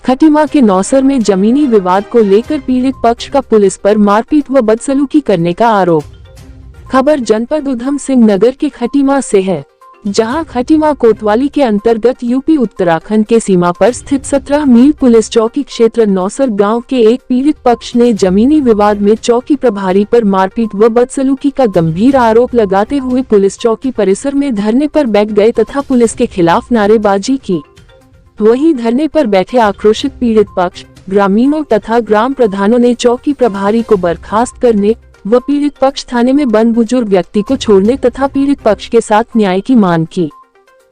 खटीमा के नौसर में जमीनी विवाद को लेकर पीड़ित पक्ष का पुलिस पर मारपीट व बदसलूकी करने का आरोप। खबर जनपद उधम सिंह नगर के खटीमा से है, जहां खटीमा कोतवाली के अंतर्गत यूपी उत्तराखंड के सीमा पर स्थित 17 मील पुलिस चौकी क्षेत्र नौसर गांव के एक पीड़ित पक्ष ने जमीनी विवाद में चौकी प्रभारी पर मारपीट व बदसलूकी का गंभीर आरोप लगाते हुए पुलिस चौकी परिसर में धरने पर बैठ गए तथा पुलिस के खिलाफ नारेबाजी की। वहीं धरने पर बैठे आक्रोशित पीड़ित पक्ष, ग्रामीणों तथा ग्राम प्रधानों ने चौकी प्रभारी को बर्खास्त करने व पीड़ित पक्ष थाने में बंद बुजुर्ग व्यक्ति को छोड़ने तथा पीड़ित पक्ष के साथ न्याय की मांग की।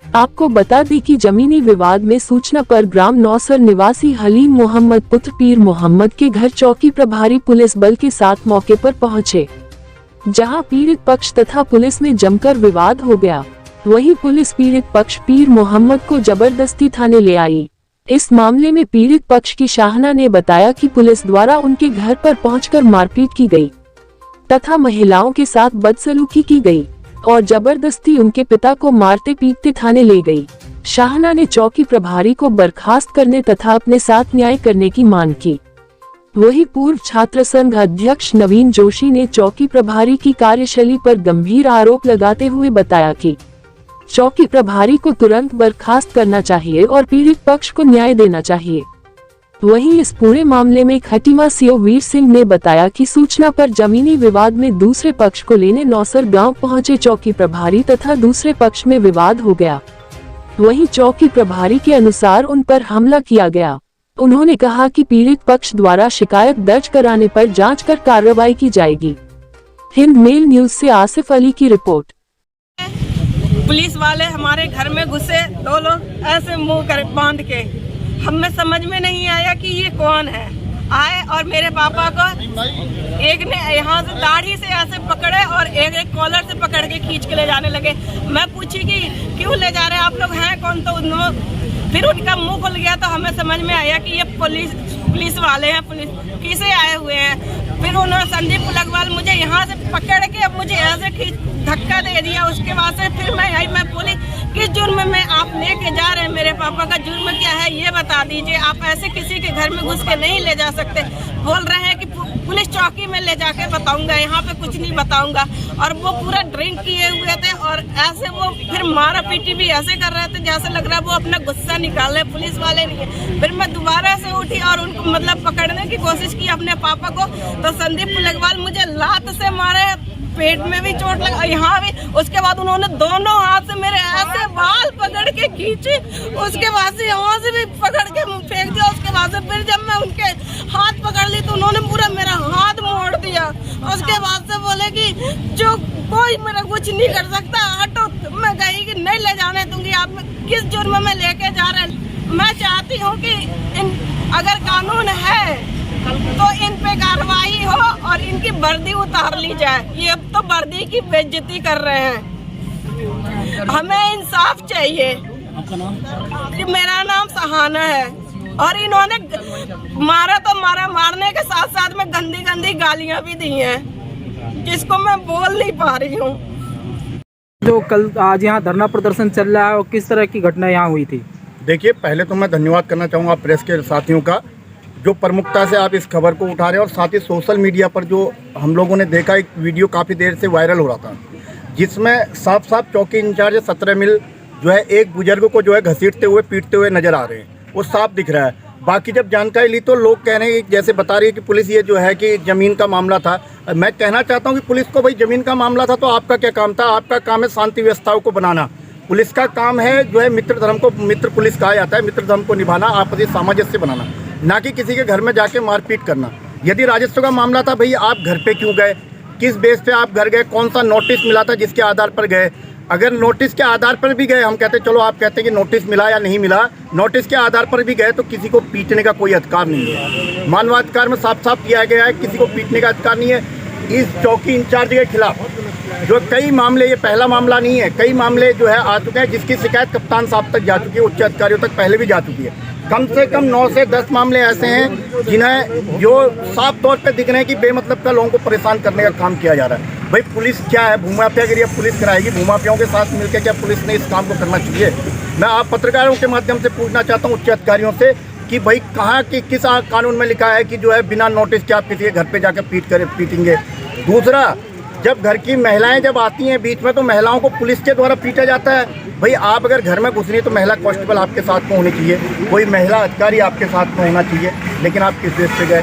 आपको बता दें कि जमीनी विवाद में सूचना पर ग्राम नौसर निवासी हलीम मोहम्मद पुत्र पीर मोहम्मद के घर चौकी प्रभारी पुलिस बल के साथ मौके पर पहुंचे, जहां पीड़ित पक्ष तथा पुलिस में जमकर विवाद हो गया। वहीं पुलिस पीड़ित पक्ष पीर मोहम्मद को जबरदस्ती थाने ले आई। इस मामले में पीड़ित पक्ष की शाहना ने बताया कि पुलिस द्वारा उनके घर पर पहुंचकर मारपीट की गई तथा महिलाओं के साथ बदसलूकी की गई और जबरदस्ती उनके पिता को मारते पीटते थाने ले गई। शाहना ने चौकी प्रभारी को बर्खास्त करने तथा अपने साथ न्याय करने की मांग की। वहीं पूर्व छात्र संघ अध्यक्ष नवीन जोशी ने चौकी प्रभारी की कार्यशैली पर गंभीर आरोप लगाते हुए बताया कि चौकी प्रभारी को तुरंत बर्खास्त करना चाहिए और पीड़ित पक्ष को न्याय देना चाहिए। वहीं इस पूरे मामले में खटीमा सीओ वीर सिंह ने बताया कि सूचना पर जमीनी विवाद में दूसरे पक्ष को लेने नौसर गांव पहुंचे चौकी प्रभारी तथा दूसरे पक्ष में विवाद हो गया। वहीं चौकी प्रभारी के अनुसार उन पर हमला किया गया। उन्होंने कहा कि पीड़ित पक्ष द्वारा शिकायत दर्ज कराने पर जांच कर कार्रवाई की जाएगी। हिंद मेल न्यूज से आसिफ अली की रिपोर्ट। पुलिस वाले हमारे घर में घुसे, 2 लोग ऐसे मुंह कर बांध के, हमें समझ में नहीं आया कि ये कौन है। आए और मेरे पापा को एक ने यहाँ से दाढ़ी से ऐसे पकड़े और एक कॉलर से पकड़ के खींच के ले जाने लगे। मैं पूछी कि क्यों ले जा रहे हैं आप लोग, हैं कौन? तो फिर उनका मुंह खुल गया तो हमें समझ में आया कि ये पुलिस वाले हैं, पुलिस किसे आए हुए हैं। फिर उन्होंने संदीप पुलगवाल मुझे यहाँ से पकड़ के अब मुझे ऐसे धक्का दे दिया। उसके बाद से फिर मैं बोली किस जुर्म में आप लेके जा रहे हैं, मेरे पापा का जुर्म क्या है ये बता दीजिए, आप ऐसे किसी के घर में घुस के नहीं ले जा सकते। बोल रहे हैं कि पुलिस चौकी में ले जाके बताऊंगा, यहाँ पे कुछ नहीं बताऊंगा। और वो पूरा ड्रिंक किए हुए थे और ऐसे वो फिर मारा पीटी भी ऐसे कर रहे थे जैसे लग रहा है वो अपना गुस्सा निकाल रहे पुलिस वाले नहीं। फिर मैं दोबारा से उठी और उनको मतलब पकड़ने की कोशिश की अपने पापा को, तो संदीप पुलगवाल मुझे लात से मारे, पेट में भी चोट लगा, यहाँ भी। उसके बाद उन्होंने दोनों हाथ से मेरे ऐसे बाल पकड़ के खींचे, उसके बाद से यहाँ से भी पकड़ के फेंक दिया। उसके बाद से फिर जब मैं उनके हाथ पकड़ ली तो उन्होंने पूरा मेरा हाथ मोड़ दिया। उसके बाद से बोले कि जो कोई मेरा कुछ नहीं कर सकता, हटो। मैं कही कि नहीं ले जाने दूंगी, आप किस जुर्म में लेके जा रहे हैं। मैं चाहती हूँ कि अगर कानून है तो इन पे कार्रवाई हो और इनकी वर्दी उतार ली जाए। ये अब तो वर्दी की बेइज्जती कर रहे हैं, हमें इंसाफ चाहिए। आपका नाम? मेरा नाम सहाना है। और इन्होंने मारा तो मारा, मारने के साथ साथ में गंदी गंदी गालियां भी दी हैं जिसको मैं बोल नहीं पा रही हूँ। जो कल आज यहाँ धरना प्रदर्शन चल रहा है और किस तरह की घटना यहाँ हुई थी? देखिए, पहले तो मैं धन्यवाद करना चाहूँगा प्रेस के साथियों का जो प्रमुखता से आप इस खबर को उठा रहे हैं। और साथ ही सोशल मीडिया पर जो हम लोगों ने देखा, एक वीडियो काफ़ी देर से वायरल हो रहा था जिसमें साफ साफ चौकी इंचार्ज 17 मील जो है एक बुजुर्ग को जो है घसीटते हुए पीटते हुए नजर आ रहे हैं, वो साफ दिख रहा है। बाकी जब जानकारी ली तो लोग कह रहे हैं, जैसे बता रही है कि पुलिस ये जो है कि ज़मीन का मामला था। मैं कहना चाहता हूँ कि पुलिस को भाई ज़मीन का मामला था तो आपका क्या काम था? आपका काम है शांति व्यवस्थाओं को बनाना। पुलिस का काम है जो है मित्र धर्म को, मित्र पुलिस कहा जाता है, मित्र धर्म को निभाना, आपसी सामंजस्य बनाना, ना कि किसी के घर में जाके मारपीट करना। यदि राजस्व का मामला था, भाई आप घर पे क्यों गए, किस बेस पे आप घर गए, कौन सा नोटिस मिला था जिसके आधार पर गए? अगर नोटिस के आधार पर भी गए, हम कहते चलो, आप कहते हैं कि नोटिस मिला या नहीं मिला, नोटिस के आधार पर भी गए तो किसी को पीटने का कोई अधिकार नहीं है। मानवाधिकार में साफ साफ किया गया है, किसी को पीटने का अधिकार नहीं है। इस चौकी इंचार्ज के खिलाफ जो कई मामले, ये पहला मामला नहीं है, कई मामले जो है आ चुके हैं जिसकी शिकायत कप्तान साहब तक जा चुकी है, उच्च अधिकारियों तक पहले भी जा चुकी है। कम से कम 9 से 10 मामले ऐसे हैं जिन्हें जो साफ तौर पे दिख रहे हैं कि बेमतलब का लोगों को परेशान करने का काम किया जा रहा है। भाई पुलिस क्या है, भूमाफियागिरी अब पुलिस कराएगी? भूमाफियाओं के साथ मिलकर क्या पुलिस ने इस काम को करना चाहिए? मैं आप पत्रकारों के माध्यम से पूछना चाहता हूँ उच्च अधिकारियों से कि भाई कहाँ कि किस कानून में लिखा है कि जो है बिना नोटिस के आप किसी के घर पे जाकर पीटेंगे। दूसरा, जब घर की महिलाएं जब आती हैं बीच में तो महिलाओं को पुलिस के द्वारा पीटा जाता है। भाई आप अगर घर में घुस रही है तो महिला कांस्टेबल आपके साथ में होनी चाहिए, कोई महिला अधिकारी आपके साथ में होना चाहिए, लेकिन आप किस बेस पे गए?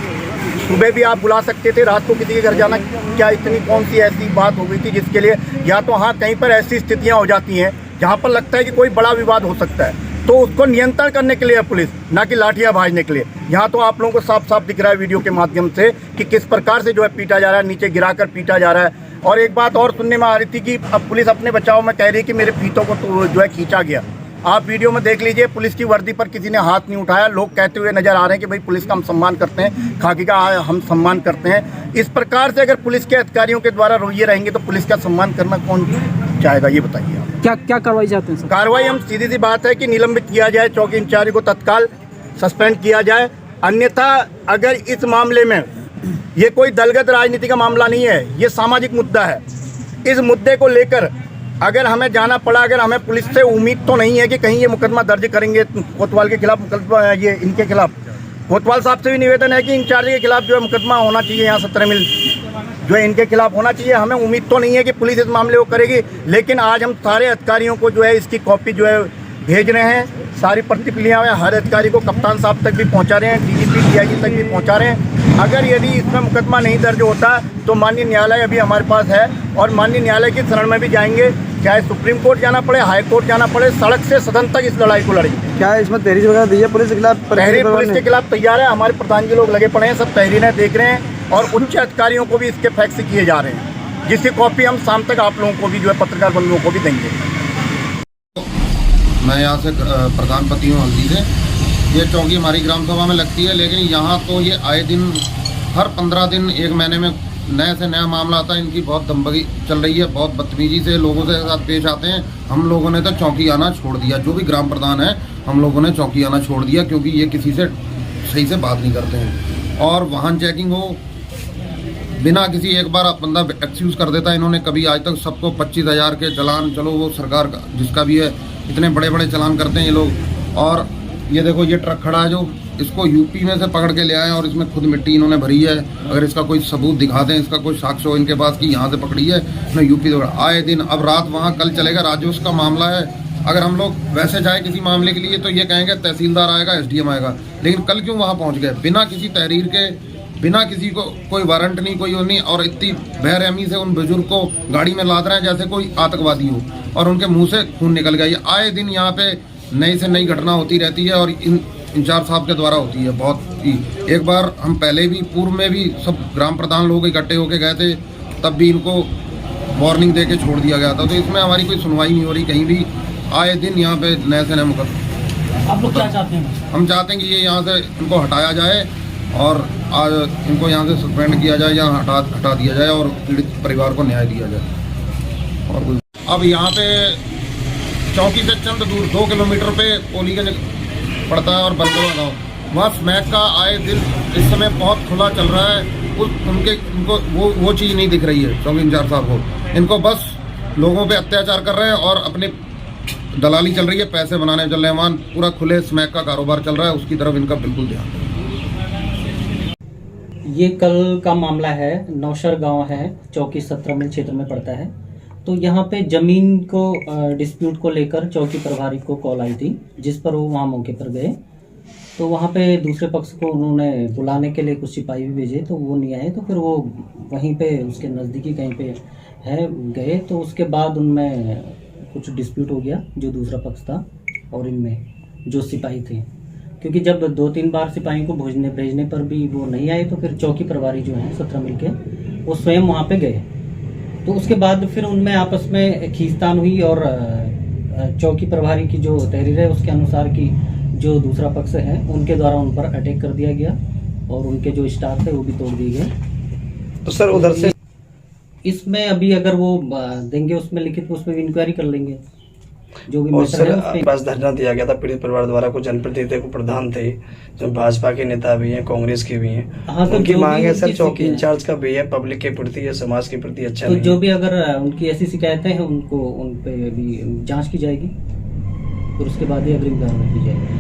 सुबह भी आप बुला सकते थे, रात को किसी के घर जाना क्या इतनी कौन सी ऐसी बात हो गई थी जिसके लिए? या तो हाँ कहीं पर ऐसी स्थितियाँ हो जाती हैं जहाँ पर लगता है कि कोई बड़ा विवाद हो सकता है, तो उसको नियंत्रण करने के लिए है पुलिस, ना कि लाठियाँ भाजने के लिए। यहाँ तो आप लोगों को साफ साफ दिख रहा है वीडियो के माध्यम से कि किस प्रकार से जो है पीटा जा रहा है, नीचे गिराकर पीटा जा रहा है। और एक बात और सुनने में आ रही थी कि अब पुलिस अपने बचाव में कह रही है कि मेरे फीतों को तो जो है खींचा गया। आप वीडियो में देख लीजिए, पुलिस की वर्दी पर किसी ने हाथ नहीं उठाया। लोग कहते हुए नजर आ रहे हैं कि भाई पुलिस का हम सम्मान करते हैं, खाकी का हम सम्मान करते हैं। इस प्रकार से अगर पुलिस के अधिकारियों के द्वारा रोइए रहेंगे तो पुलिस का सम्मान करना कौन चाहेगा, ये बताइए आप। क्या क्या कार्रवाई चाहते हैं सर? कार्रवाई हम सीधी सी बात है कि निलंबित किया जाए, चौकी इंचार्ज को तत्काल सस्पेंड किया जाए। अन्यथा अगर इस मामले में ये कोई दलगत राजनीति का मामला नहीं है, ये सामाजिक मुद्दा है। इस मुद्दे को लेकर अगर हमें जाना पड़ा, अगर हमें पुलिस से उम्मीद तो नहीं है कि कहीं ये मुकदमा दर्ज करेंगे कोतवाल के खिलाफ, मुकदमा ये इनके खिलाफ। कोतवाल साहब से भी निवेदन है कि इंचार्ज के खिलाफ जो है मुकदमा होना चाहिए, यहाँ 17 मिल जो है इनके खिलाफ होना चाहिए। हमें उम्मीद तो नहीं है कि पुलिस इस मामले को करेगी, लेकिन आज हम सारे अधिकारियों को जो है इसकी कॉपी जो है भेज रहे हैं। सारी प्रतिक्रियाएं हर अधिकारी को कप्तान साहब तक भी पहुंचा रहे हैं, डीजीपी डीआईजी तक भी पहुंचा रहे हैं। अगर यदि इसमें मुकदमा नहीं दर्ज होता तो माननीय न्यायालय अभी हमारे पास है और माननीय न्यायालय की शरण में भी जाएंगे, चाहे सुप्रीम कोर्ट जाना पड़े, हाई कोर्ट जाना पड़े, सड़क से सदन तक इस लड़ाई को लड़ेंगे। क्या इसमें तहरीर वगैरह दी है पुलिस के खिलाफ? तहरीर पुलिस के खिलाफ तैयार है, हमारे प्रधान जी लोग लगे पड़े हैं, सब तहरीरें देख रहे हैं और उच्च अधिकारियों को भी इसके फैक्स किए जा रहे हैं, जिसकी कॉपी हम शाम तक आप लोगों को भी जो है पत्रकार बंधुओं को भी देंगे। मैं यहाँ से प्रधान पति हूँ हल्दी से। ये चौकी हमारी ग्राम सभा में लगती है, लेकिन यहाँ तो ये आए दिन हर 15 दिन 1 महीने में नए से नया मामला आता है। इनकी बहुत दमबगी चल रही है, बहुत बदतमीजी से लोगों के साथ पेश आते हैं। हम लोगों ने तो चौकी आना छोड़ दिया, जो भी ग्राम प्रधान है हम लोगों ने चौकी आना छोड़ दिया, क्योंकि ये किसी से सही से बात नहीं करते हैं। और वाहन चेकिंग हो बिना किसी, एक बार बंदा एक्सक्यूज़ कर देता है। इन्होंने कभी आज तक सबको 25,000 के चालान, चलो वो सरकार का जिसका भी है, इतने बड़े बड़े चालान करते हैं ये लोग। और ये देखो ये ट्रक खड़ा है जो, इसको यूपी में से पकड़ के ले आए और इसमें खुद मिट्टी इन्होंने भरी है। अगर इसका कोई सबूत दिखा दें, इसका कोई साक्ष्य हो इनके पास कि यहाँ से पकड़ी है, मैं यूपी से आए दिन। अब रात वहाँ कल चलेगा, राजस्व का मामला है। अगर हम लोग वैसे जाए किसी मामले के लिए तो ये कहेंगे तहसीलदार आएगा, एसडीएम आएगा, लेकिन कल क्यों वहाँ पहुँच गए बिना किसी तहरीर के, बिना किसी को कोई वारंट नहीं, कोई नहीं। और इतनी बेरहमी से उन बुजुर्ग को गाड़ी में लाद रहे हैं जैसे कोई आतंकवादी हो, और उनके मुंह से खून निकल गया। ये आए दिन यहाँ पे नई से नई घटना होती रहती है और इंचार्ज साहब के द्वारा होती है बहुत ही। एक बार हम पहले भी पूर्व में भी सब ग्राम प्रधान लोग इकट्ठे होके गए थे, तब भी इनको वार्निंग दे के छोड़ दिया गया था। तो इसमें हमारी कोई सुनवाई नहीं हो रही कहीं भी। आए दिन यहाँ पे नए से नए मुकदमे। आप लोग क्या चाहते हैं? हम चाहते हैं कि ये यहाँ से इनको हटाया जाए और आज इनको यहाँ से सस्पेंड किया जाए या हटा दिया जाए और पीड़ित परिवार को न्याय दिया जाए। और कोई अब यहाँ पे चौकी से चंद दूर 2 किलोमीटर पे पोलीगंज पड़ता है और बंदवा गाँव, वहाँ स्मैक का आए दिन इस समय बहुत खुला चल रहा है। उनको वो चीज़ नहीं दिख रही है चौकी इंचार्ज साहब को। इनको बस लोगों पे अत्याचार कर रहे हैं और अपने दलाली चल रही है, पैसे बनाने चल रहे हैं। वहाँ पूरा खुले स्मैक का कारोबार चल रहा है, उसकी तरफ इनका बिल्कुल ध्यान है। ये कल का मामला है, नौशर गांव है, चौकी 17 मील क्षेत्र में पड़ता है। तो यहाँ पे जमीन को डिस्प्यूट को लेकर चौकी प्रभारी को कॉल आई थी, जिस पर वो वहाँ मौके पर गए। तो वहाँ पे दूसरे पक्ष को उन्होंने बुलाने के लिए कुछ सिपाही भी भेजे, तो वो नहीं आए। तो फिर वो वहीं पे उसके नज़दीकी कहीं पे है गए, तो उसके बाद उनमें कुछ डिस्प्यूट हो गया जो दूसरा पक्ष था और इनमें जो सिपाही थे। क्योंकि जब 2-3 बार सिपाही को भेजने पर भी वो नहीं आए, तो फिर चौकी प्रभारी जो हैं 17 मिल के वो स्वयं वहाँ पे गए। तो उसके बाद फिर उनमें आपस में खींचतान हुई और चौकी प्रभारी की जो तहरीर है उसके अनुसार कि जो दूसरा पक्ष है उनके द्वारा उन पर अटैक कर दिया गया और उनके जो स्टाफ है वो भी तोड़ दिए गए। तो सर उधर से इसमें अभी अगर वो देंगे उसमें लिखित, उसमें भी इंक्वायरी कर लेंगे जो भी। और सर आपके पास धरना दिया गया था पीड़ित परिवार द्वारा, कुछ जनप्रतिनिधि को प्रधान थे जो भाजपा के नेता भी हैं, कांग्रेस के भी हैं। हाँ, तो उनकी मांग है सर चौकी है। इंचार्ज का भी है, पब्लिक के प्रति या समाज के प्रति अच्छा तो नहीं जो भी अगर उनकी ऐसी शिकायतें हैं उनको उन पे भी जांच की जाएगी, फिर उसके बाद ही अग्रिम कार्रवाई की जाएगी।